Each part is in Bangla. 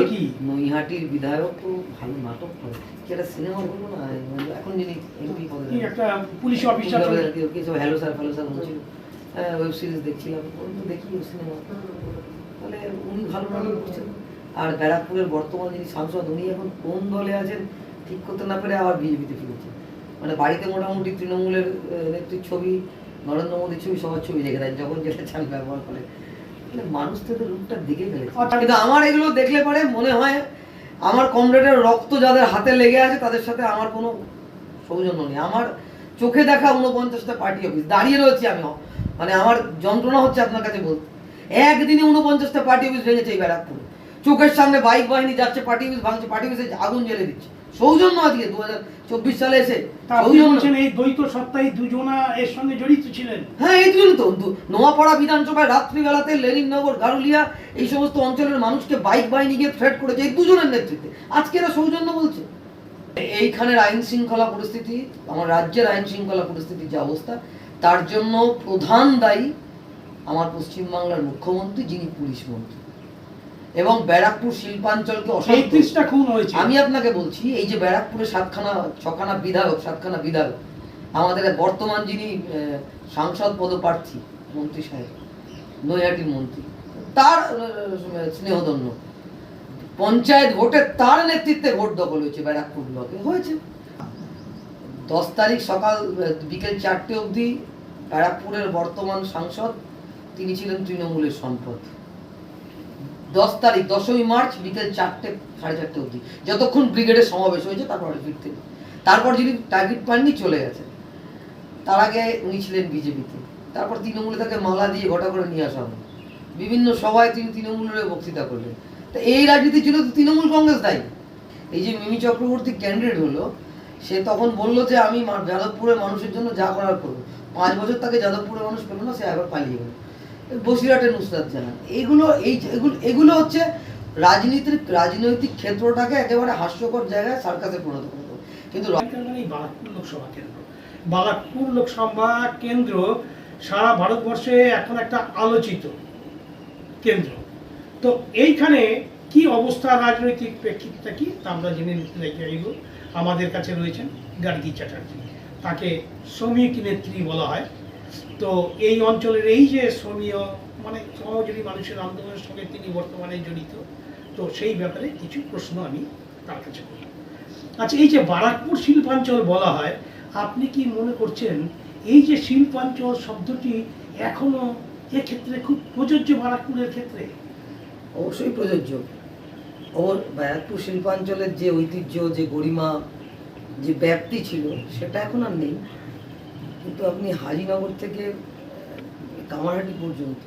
কি নৈহাটির বিধায়ক তো ভালো নাটক করে, যেটা সিনেমা বলবো না, এখন যিনি এমপি পদে একটা পুলিশ অফিসার হ্যালো স্যার বলছিল, ওয়েব সিরিজ দেখছিলাম, তো দেখি সিনেমা, তাহলে উনি ভালো নাটক করছেন। আর ব্যারাকপুরের বর্তমান যিনি সাংসদ, উনি এখন কোন দলে আছেন ঠিক করতে না পেরে আবার বিজেপিতে ফিরেছে। মানে বাড়িতে মোটামুটি তৃণমূলের নেত্রীর ছবি, নরেন্দ্র মোদীর ছবি, সবার ছবি রেখে দেন যখন যেটা চান ব্যবহার করে। মানুষ তো রূপটা দেখে ফেলেছে। কিন্তু আমার এগুলো দেখলে পরে মনে হয় আমার কমরেডের রক্ত যাদের হাতে লেগে আছে তাদের সাথে আমার কোনো সৌজন্য নেই। আমার চোখে দেখা 49টা পার্টি অফিস দাঁড়িয়ে রয়েছে, আমি মানে আমার যন্ত্রণা হচ্ছে আপনার কাছে বলতে। একদিনে 49টা পার্টি অফিস ভেঙেছে এই ব্যারাকপুরে, চোখের সামনে বাইক বাহিনী যাচ্ছে, পার্টি অফিস ভাঙছে, পার্টি অফিসে আগুন জ্বেলে দিচ্ছে। সৌজন্য আজকে 2024 সালে এসে এই দ্বৈত সত্তায় দুজনা এর সঙ্গে জড়িত ছিলেন। হ্যাঁ, এই দুজন তো নোয়াপাড়া বিধানসভায় রাত্রিবেলাতে লেনিননগর, গারুলিয়া এই সমস্ত অঞ্চলের মানুষকে বাইক বাহিনী গিয়ে থ্রেট করেছে এই দুজনের নেতৃত্বে। আজকে এরা সৌজন্য বলছে। এইখানের আইন শৃঙ্খলা পরিস্থিতি, আমার রাজ্যের আইন শৃঙ্খলা পরিস্থিতির যে অবস্থা, তার জন্য প্রধান দায়ী আমার পশ্চিমবাংলার মুখ্যমন্ত্রী, যিনি পুলিশ মন্ত্রী, এবং ব্যারাকপুর শিল্পাঞ্চলকে আমি আপনাকে বলছি, এই যে ব্যারাকপুরে 6খানা বিধায়ক, আমাদের বর্তমান যিনি সাংসদ পদপ্রার্থী মন্ত্রী সাহেব, নৈহাটির মন্ত্রী, তার স্নেহধন্য পঞ্চায়েত ভোটে তার নেতৃত্বে ভোট দখল হয়েছে ব্যারাকপুর ব্লকে হয়েছে। 10 তারিখ সকাল বিকেল 4টে অবধি ব্যারাকপুরের বর্তমান সাংসদ তিনি ছিলেন তৃণমূলের সম্পদ। 10 তারিখ 10ই মার্চ বিকেল 4টে 4:30 অবধি, যতক্ষণ ব্রিগেডের সমাবেশ হয়েছে, তারপর যিনি টার্গেট পাননি চলে গেছেন। তার আগে উনি ছিলেন বিজেপিতে, তারপর তৃণমূলে তাকে মালা দিয়ে ঘটা করে নিয়ে আসা হলো, বিভিন্ন সভায় তিনি তৃণমূলের বক্তৃতা করলেন। তো এই রাজনীতি ছিল তো তৃণমূল কংগ্রেস দায়ী। এই যে মিমি চক্রবর্তী ক্যান্ডিডেট হলো, সে তখন বলল যে আমি যাদবপুরের মানুষের জন্য যা করার করবো। 5 বছর তাকে যাদবপুরের মানুষ পেল না, সে আবার পালিয়ে গেল। বসিরহাটের নুসরাত জাহান, এগুলো হচ্ছে রাজনৈতিক ক্ষেত্রটাকে একেবারে হাস্যকর জায়গায় সার্কাসে পরিণত করতো। কিন্তু বারাকপুর লোকসভা কেন্দ্র সারা ভারতবর্ষে এখন একটা আলোচিত কেন্দ্র। তো এইখানে কি অবস্থা, রাজনৈতিক প্রেক্ষিতটা কি তা আমরা জেনে নিতে চাইব। আমাদের কাছে রয়েছেন গার্গী চ্যাটার্জি, তাকে শ্রমিক নেত্রী বলা হয়। তো এই অঞ্চলের এই যে শ্রমীয় মানে শ্রমজীবী মানুষের আন্দোলনের সঙ্গে তিনি বর্তমানে জড়িত, তো সেই ব্যাপারে কিছু প্রশ্ন আমি তার কাছে করি। আচ্ছা, এই যে বারাকপুর শিল্পাঞ্চল বলা হয়, আপনি কি মনে করছেন এই যে শিল্পাঞ্চল শব্দটি এখনো এক্ষেত্রে খুব প্রযোজ্য বারাকপুরের ক্ষেত্রে? অবশ্যই প্রযোজ্য। ওর ব্যারাকপুর শিল্পাঞ্চলের যে ঐতিহ্য, যে গরিমা, যে ব্যাপ্তি ছিল, সেটা এখন আর নেই। কিন্তু আপনি হাজিনগর থেকে কামারহাটি পর্যন্ত,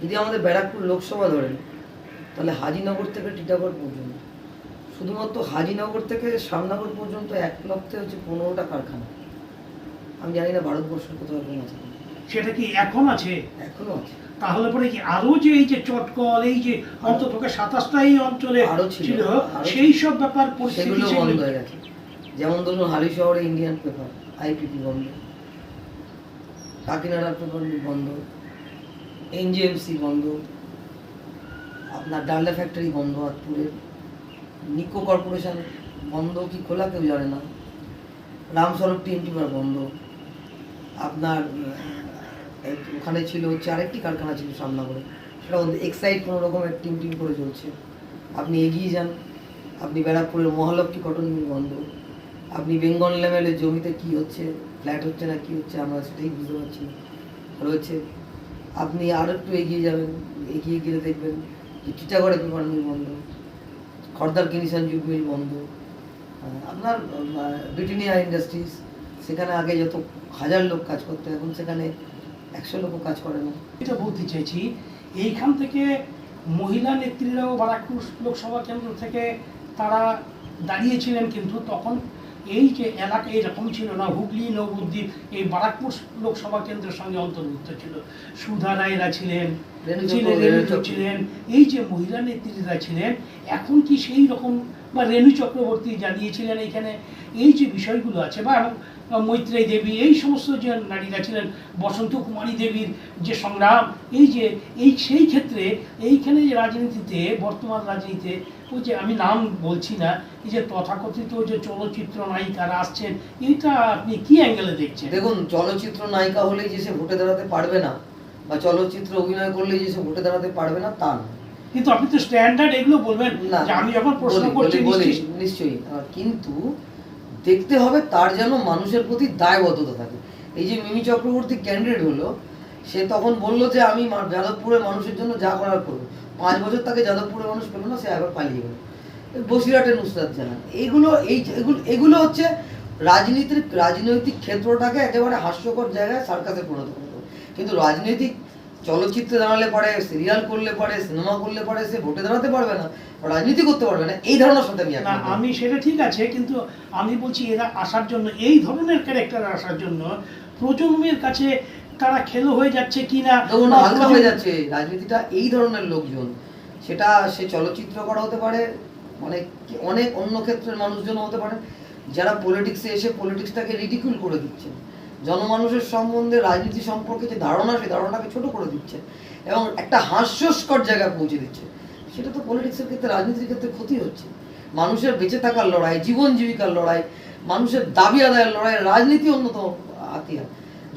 যদি আমাদের ব্যারাকপুর লোকসভা ধরেন, তাহলে হাজিনগর থেকে টিটাগড় পর্যন্ত, শুধুমাত্র হাজিনগর থেকে শ্যামনগর পর্যন্ত এক লক্ষে হচ্ছে 15টা কারখানা। আমি জানি না ভারতবর্ষের কোথাও এরকম আছে। সেটা কি এখন আছে? এখনো আছে। তাহলে পরে কি আরো যে এই যে চটকল, এই যে অন্তত 27টা এই অঞ্চলে আরো ছিল, সেই সব ব্যাপার সেগুলো বন্ধ হয়ে গেছে। যেমন ধরুন হালি শহরে ইন্ডিয়ান পেপার আইপিপি বন্ধ, কাকিনাড়ার পেপার বন্ধ, এনজিএমসি বন্ধ, আপনার ডালডা ফ্যাক্টরি বন্ধ, আতপুরের নিকো কর্পোরেশন বন্ধ কি খোলা কেউ জানে না, রামসরব টিএমটিপার বন্ধ, আপনার ওখানে ছিল হচ্ছে আরেকটি কারখানা ছিল শ্যামনগরে, সেটা বন্ধ। এক্সাইড কোনো রকমের টিম করে চলছে। আপনি এগিয়ে যান, আপনি ব্যারাকপুরের মহালক্ষ্মী কটন মিল বন্ধ, আপনি বেঙ্গল লেভেলের জমিতে কি হচ্ছে, ফ্ল্যাট হচ্ছে না কি হচ্ছে আমরা সেটাই বুঝতে পারছি না, রয়েছে। আপনি আরও একটু এগিয়ে যাবেন, এগিয়ে গেলে দেখবেন যে টিটাগড়ে পেপার মিল বন্ধ, খড়দার কিনিসান জুট মিল বন্ধ, আপনার ব্রিটানিয়া ইন্ডাস্ট্রিজ, সেখানে আগে যত 1000 লোক কাজ করতো, এখন সেখানে 100 লোকও কাজ করে না। এটা বলতে চাইছি, এইখান থেকে মহিলা নেত্রীরাও বারাকপুর লোকসভা কেন্দ্র থেকে তারা দাঁড়িয়েছিলেন, কিন্তু তখন এই যে এলাকা এরকম ছিল না। হুগলি, নবদ্বীপ এই বারাকপুর লোকসভা কেন্দ্রের সঙ্গে অন্তর্ভুক্ত ছিল। সুধা রায়রা ছিলেন, রেণু ছিলেন, এই যে মহিলা নেত্রীরা ছিলেন, এখন কি সেই রকম, বা রেণু চক্রবর্তী জানিয়েছিলেন এইখানে, এই যে বিষয়গুলো আছে, বা মৈত্রেয়ী দেবী, এই সমস্ত যে নারীরা ছিলেন, বসন্ত কুমারী দেবীর যে সংগ্রাম, সেই ক্ষেত্রে এইখানে যে রাজনীতিতে, বর্তমান রাজনীতিতে, ওই যে আমি নাম বলছি না, এই যে তথাকথিত যে চলচ্চিত্র নায়িকারা আসছেন, এইটা আপনি কি অ্যাঙ্গেলে দেখছেন? দেখুন, চলচ্চিত্র নায়িকা হলেই যে সে ভোটে দাঁড়াতে পারবে না, বা চলচ্চিত্র অভিনয় করলেই যে সে ভোটে দাঁড়াতে পারবে না, তা না। কিন্তু আপনি তো স্ট্যান্ডার্ড এগুলো বলবেন যে আমি যখন প্রশ্ন করছি নিশ্চয়ই, কিন্তু দেখতে হবে তার যেন মানুষের প্রতি দায়বদ্ধতা থাকে। এই যে মিমি চক্রবর্তী ক্যান্ডিডেট হলো, সে তখন বললো যে আমি যাদবপুরের মানুষের জন্য যা করার করবো। 5 বছর তাকে যাদবপুরের মানুষ পেল না, সে আবার পালিয়ে গেল। বসিরহাটের নুসরাত জাহান, এগুলো হচ্ছে রাজনৈতিক ক্ষেত্রটাকে একেবারে হাস্যকর জায়গায় সার্কাসে পরিণত করে দেবে। কিন্তু রাজনৈতিক চলচ্চিত্রে দাঁড়ালে পারে, সিরিয়াল করলে পারে, সিনেমা করলে পারে, সে ভোটে দাঁড়াতে পারবে না, রাজনীতি করতে পারবে না, এই ধারণার সাথে আমি সেটা ঠিক আছে, কিন্তু আমি বলছি এরা আসার জন্য, এই ধরনের ক্যারেক্টার আসার জন্য প্রজন্মের কাছে তারা খেলো হয়ে যাচ্ছে কিনা, হালকা হয়ে যাচ্ছে রাজনীতিটা। এই ধরনের লোকজন, সেটা সে চলচ্চিত্র করা হতে পারে, অনেক অন্য ক্ষেত্রের মানুষজন হতে পারে, যারা পলিটিক্সে এসে পলিটিক্সটাকে রিডিকুল করে দিচ্ছে, জনমানুষের সম্বন্ধে রাজনীতি সম্পর্কে যে ধারণা, সেই ধারণাটাকে ছোট করে দিচ্ছে এবং একটা হাস্যস্কর জায়গায় পৌঁছে দিচ্ছে। সেটা তো পলিটিক্সের ক্ষেত্রে, রাজনীতির ক্ষেত্রে ক্ষতি হচ্ছে। মানুষের বেঁচে থাকার লড়াই, জীবন জীবিকার লড়াই, মানুষের দাবি আদায়ের লড়াই, রাজনীতি অন্যতম হাতিয়ার।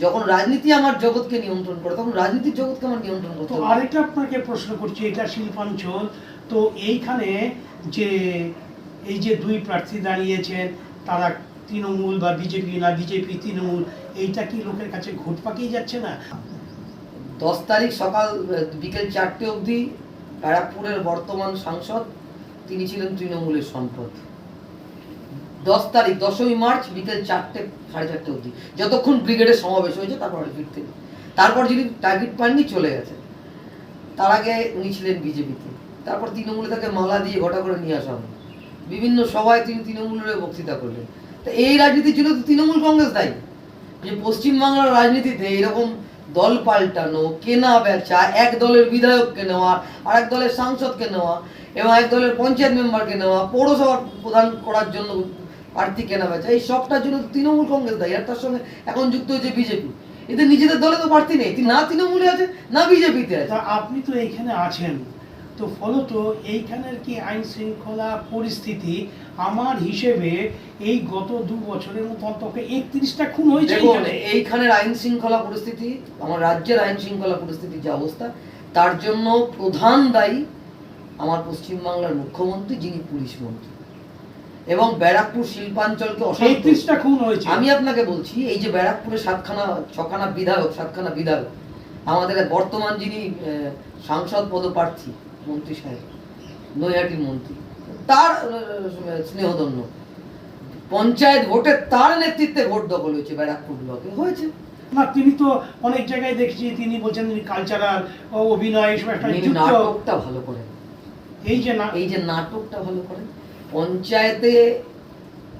যখন রাজনীতি আমার জগৎকে নিয়ন্ত্রণ করে, তখন রাজনীতির জগৎকে আমার নিয়ন্ত্রণ করতে হবে। আরেকটা আপনাকে প্রশ্ন করছি, এটা শিল্পাঞ্চল, তো এইখানে যে এই যে 2 প্রার্থী দাঁড়িয়েছেন, তারা তৃণমূল বা বিজেপি, না বিজেপি তৃণমূল, এইটা কি লোকের কাছে ঘুট পাকিয়ে যাচ্ছে না? 10 তারিখ সকাল বিকেল 4টে অবধি ব্যারাকপুরের বর্তমান সাংসদ, তিনি ছিলেন তৃণমূলের সম্পদ। 10 তারিখ 10ই মার্চ বিকেল 4টে, 4:30 অবধি, যতক্ষণ ব্রিগেডের সমাবেশ হয়েছে, তারপর যিনি টার্গেট পাননি চলে গেছেন। তার আগে উনি ছিলেন বিজেপিতে, তারপর তৃণমূলে তাকে মালা দিয়ে ঘটা করে নিয়ে আসা হয়। বিভিন্ন সভায় তিনি তৃণমূলের বক্তৃতা করলেন। তো এই রাজনীতির জন্য তো তৃণমূল কংগ্রেস দায়ী, যে পশ্চিমবাংলার রাজনীতিতে এরকম দল পাল্টানো, কেনা বেচা, এক দলের বিধায়ককে নেওয়া, আর এক দলের সাংসদকে নেওয়া, এবং এক দলের পঞ্চায়েত মেম্বারকে নেওয়া, পৌরসভার প্রধান করার জন্য প্রার্থী কেনা বেচা, এই সবটার জন্য তৃণমূল কংগ্রেস দায়ী। আর তার সঙ্গে এখন যুক্ত হয়েছে বিজেপি। এদের নিজেদের দলে তো প্রার্থী নেই, না তৃণমূলে আছে না বিজেপিতে আছে। আপনি তো এইখানে আছেন, তো ফলত এইখানের কি আইন শৃঙ্খলা পরিস্থিতি, আমার হিসেবে এই গত 2 বছরের মতো অন্তত 31টা খুন হয়েছে এইখানের আইন শৃঙ্খলা পরিস্থিতি, আমার রাজ্যের আইন শৃঙ্খলা পরিস্থিতির যে অবস্থা, তার জন্য প্রধান দায়ী আমার পশ্চিমবাংলার মুখ্যমন্ত্রী, যিনি পুলিশ মন্ত্রী, এবং ব্যারাকপুর শিল্পাঞ্চলকে 31টা খুন হয়েছে। আমি আপনাকে বলছি, এই যে ব্যারাকপুরে 7খানা বিধায়ক, আমাদের বর্তমান যিনি সাংসদ পদপ্রার্থী মন্ত্রী সাহেব, নৈহাটির মন্ত্রী, তার স্নেহধন্য পঞ্চায়েত ভোটে তার নেতৃত্বে ভোট দখল হয়েছে ব্যারাকপুর ব্লকে, হয়েছে না? তিনি তো অনেক জায়গায় দেখছি, তিনি বলছেন তিনি কালচারাল অভিনয়, এইসব একটা নাটকটা ভালো করেন। এই যে নাটকটা ভালো করেন, পঞ্চায়েতে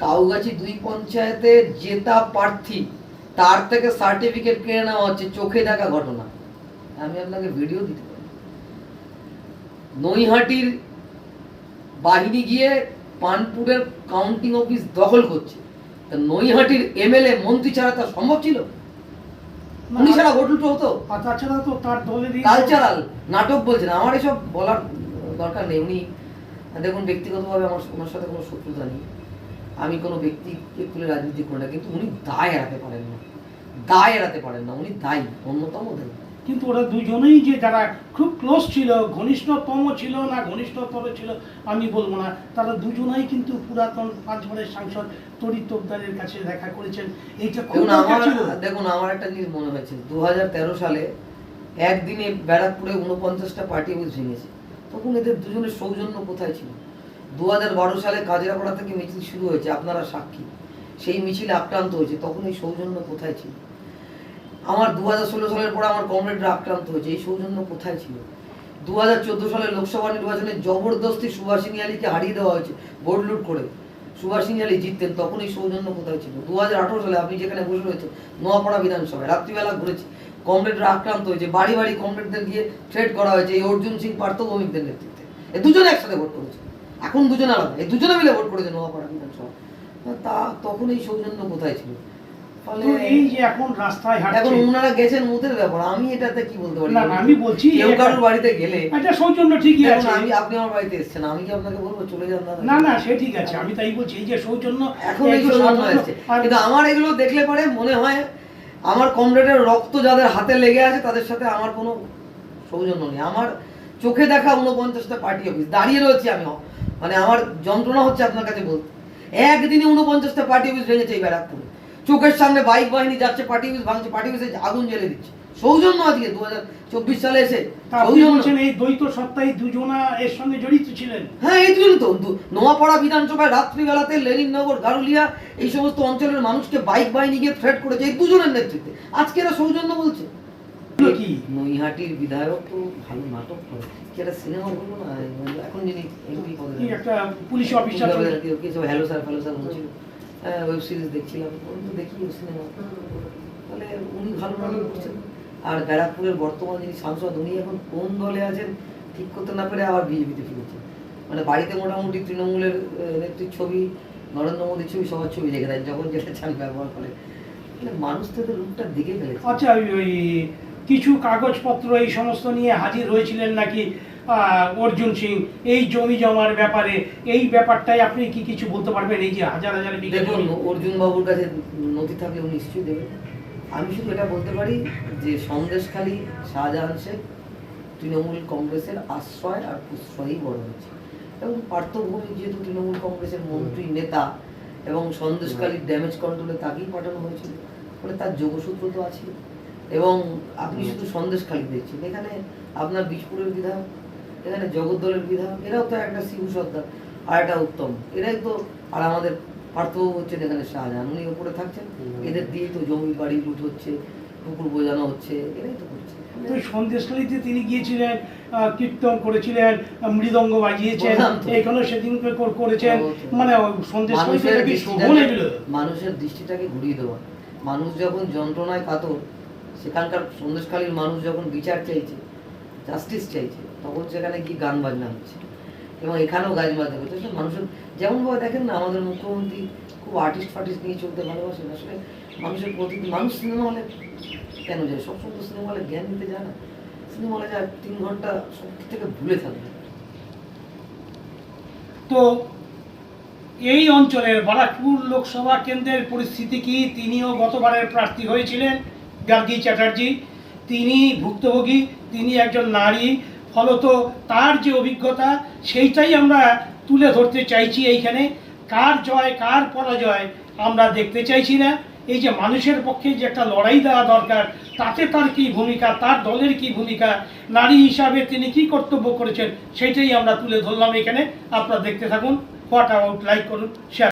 কাউগাছি 2 পঞ্চায়েতে জেতা প্রার্থী, তার থেকে সার্টিফিকেট কিনে নেওয়া হচ্ছে, চোখে দেখা ঘটনা। আমি আপনাকে ভিডিও দিতে পারি। নৈহাটির বাহিনী গিয়ে পানপুরের কাউন্টিং অফিস দখল করছে, তা নৈহাটির এমএলএ মন্ত্রী ছাড়া তা সম্ভব ছিল? উনি ছাড়া ভোট লুটো হতো? তাছাড়া তো তার দলের কালচারাল নাটক বলছেন, আমার এসব বলার দরকার নেই। উনি দেখুন, ব্যক্তিগতভাবে আমার ওনার সাথে কোনো শত্রুতা নেই, আমি কোনো ব্যক্তিকে তুলে রাজনীতি করি না, কিন্তু উনি দায় এড়াতে পারেন না, উনি দায়ী, অন্যতম দায়ী। কিন্তু ওরা দুজনেই যে যারা খুব ক্লোজ ছিল, ঘনিষ্ঠতম ছিল না ঘনিষ্ঠতর ছিল আমি বলবো না, তারা দুজনেই কিন্তু পুরাতন 5 বারের সাংসদ তড়িৎ তোপদারের কাছে দেখা করেছেন। এইটা দেখুন, আমার একটা জিনিস মনে হয়েছে, 2013 সালে একদিনে ব্যারাকপুরে 49টা পার্টি অফিস ভেঙেছে, তখন এদের দুজনের সৌজন্য কোথায় ছিল? 2012 সালে কাজরাপাড়া থেকে মিছিল শুরু হয়েছে, আপনারা সাক্ষী, সেই মিছিলে আক্রান্ত হয়েছে, তখন এই সৌজন্য কোথায় ছিল? আমার 2016 সালের পরে আমার কমরেডরা আক্রান্ত হয়েছে, এই সৌজন্য কোথায় ছিল? 2014 সালে লোকসভা নির্বাচনে জবরদস্তি সুভাষিনী আলীকে হারিয়ে দেওয়া হয়েছে ভোট লুট করে, সুভাষিনী আলী জিততেন, তখন এই সৌজন্য কোথায় ছিল? 2018 সালে আপনি যেখানে বসে রয়েছে নোয়াপাড়া বিধানসভায়, রাত্রিবেলা ঘুরেছি, কমরেডরা আক্রান্ত হয়েছে, বাড়ি বাড়ি কমরেডদের গিয়ে থ্রেট করা হয়েছে এই অর্জুন সিং পার্থ ভৌমিকদের নেতৃত্বে। এই দুজনে একসাথে ভোট করেছে, এখন দুজনে আলাদা, এই দুজনে মিলে ভোট করেছে নোয়াপাড়া বিধানসভা। তা তখন এই সৌজন্য কোথায় ছিল? ফলে তো এই যে এখন রাস্তায় এখন হাঁটছে, ওনারা গেছেন মুতের ব্যাপার, আমি এটাতে কি বলতে পারি? না, আমি বলছি কেউ কারোর বাড়িতে গেলে এটা সৌজন্য ঠিকই দেখুন, আছে। আপনি আমার বাড়িতে এসেছেন, আমি কি আপনাকে বলবো চলে যান দাদা? না না, সে ঠিক আছে, আমি তাই বলছি এই যে সৌজন্য এখন এই একটু সৌজন্য সাধারণ- এসছে। আর কিন্তু আমার এগুলো দেখলে পরে মনে হয় আমার কমরেডের রক্ত যাদের হাতে লেগে আছে তাদের সাথে আমার কোনো সৌজন্য নেই। আমার চোখে দেখা 49টা পার্টি অফিস দাঁড়িয়ে রয়েছে, আমি মানে আমার যন্ত্রণা হচ্ছে আপনার কাছে বলতে। একদিনে 49টা পার্টি অফিস ভেঙেছে এই ব্যারাকপুরে, চোখের সামনে বাইক বাহিনী যাচ্ছে, পার্টি অফিস ভাঙছে, পার্টি অফিসে আগুন জ্বেলে দিচ্ছে। সৌজন্য আজকে 2024 সালে এসে তা আপনি সৌজন্য। বলছেন এই দ্বৈত সত্তায় দুজনা এর সঙ্গে জড়িত ছিলেন। হ্যাঁ, এই দুজন তো নোয়াপাড়া বিধানসভায় রাত্রিবেলাতে লেনিননগর, গারুলিয়া এই সমস্ত অঞ্চলের মানুষকে বাইক বাহিনী গিয়ে থ্রেট করেছে এই দুজনের নেতৃত্বে। আজকে এরা সৌজন্য বলছে। কি নৈহাটির বিধায়ক তো ভালো নাটক করে, কি একটা সিনেমা বলবো না, এখন যিনি এমপি পদে কি একটা police officer hello sir fallow sir বলছিল, ওয়েব সিরিজ দেখছিলাম, আমি তো দেখি সিনেমা। তাহলে উনি ভালো নাটক করছেন। আর ব্যারাকপুরের বর্তমান যিনি সাংসদ, উনি এখন কোন দলে আছেন ঠিক করতে না পেরে আবার বিজেপিতে ফিরেছেন। মানে বাড়িতে মোটামুটি তৃণমূলের নেত্রীর ছবি, নরেন্দ্র মোদীর ছবি, সবার ছবি রেখে দেন, যখন যেটা চান ব্যবহার করে। মানে মানুষ তো এদের রূপটা দিকে ফেলেছে। আচ্ছা, ওই কিছু কাগজপত্র এই সমস্ত নিয়ে হাজির হয়েছিলেন নাকি অর্জুন সিং এই জমি জমার ব্যাপারে? এই ব্যাপারটাই আপনি কি কিছু বলতে পারবেন? এই যে হাজার হাজার বিঘা দেখুন, জমি। অর্জুন বাবুর কাছে নথি থাকলে উনি নিশ্চয়ই দেবেন। আমি শুধু এটা বলতে পারি যে সন্দেশখালী শাহজাহান শেখ তৃণমূল কংগ্রেসের আশ্রয় আর প্রশ্রয়ই বড় হয়েছে, এবং পার্থভূমি যেহেতু তৃণমূল কংগ্রেসের মন্ত্রী নেতা, এবং সন্দেশখালীর ড্যামেজ কন্ট্রোলে তাকেই পাঠানো হয়েছিল, ফলে তার যোগসূত্র তো আছে। এবং আপনি শুধু সন্দেশখালী দেখছেন, এখানে আপনার বীজপুরের বিধায়ক, এখানে জগদ্দলের বিধায়ক, এরাও তো একটা শিবু সর্দার আর একটা উত্তম, এরাই তো। আর আমাদের পার্থবাবু হচ্ছেন এখানে শাহজাহান, উনি উপরে থাকছেন, এদের দিয়ে তো জমি বাড়ি লুট হচ্ছে, পুকুর বোঝানো হচ্ছে, এরাই তো করছে। তো সন্দেশখালীতে তিনি গিয়েছিলেন, কীর্তন করেছিলেন, মৃদঙ্গ বাজিয়েছেন, বললাম তো। এইখানেও সেদিন করেছেন। মানে সন্দেশখালীতে মানুষের নাকি দৃষ্টিটাকে- শোভন এগুলো। মানুষের দৃষ্টিটাকে ঘুরিয়ে দেওয়া। মানুষ যখন যন্ত্রণায় কাতর, সেখানকার সন্দেশখালীর মানুষ যখন বিচার চাইছে, জাস্টিস চাইছে, তখন সেখানে কি গান বাজনা হচ্ছে, এবং এখানেও গান বাজনা হচ্ছে। আসলে মানুষের যেমন ভাবে দেখেন না, আমাদের মুখ্যমন্ত্রী খুব আর্টিস্ট ফার্টিস্ট নিয়ে চলতে ভালোবাসেন। আসলে মানুষের প্রতি মানুষ সিনেমা হলে কেন যায়? সবসময় তো সিনেমা হলে জ্ঞান নিতে যায় না, সিনেমা হলে যায় 3 ঘন্টা সব থেকে ভুলে থাকবে। তো এই অঞ্চলের বারাকপুর লোকসভা কেন্দ্রের পরিস্থিতি কি? তিনিও গতবারের প্রার্থী হয়েছিলেন, গার্গী চ্যাটার্জি। তিনি ভুক্তভোগী, তিনি একজন নারী, ফলত তার যে অভিজ্ঞতা সেইটাই আমরা তুলে ধরতে চাইছি এইখানে। কার জয় কার পরাজয় আমরা দেখতে চাইছি না। এই যে মানুষের পক্ষে যে একটা লড়াই দেওয়া দরকার, তাতে তার কী ভূমিকা, তার দলের কী ভূমিকা, নারী হিসাবে তিনি কী কর্তব্য করেছেন, সেইটাই আমরা তুলে ধরলাম এখানে। আপনারা দেখতে থাকুন। হোয়াট অ্যাবাউট, লাইক করুন, শেয়ার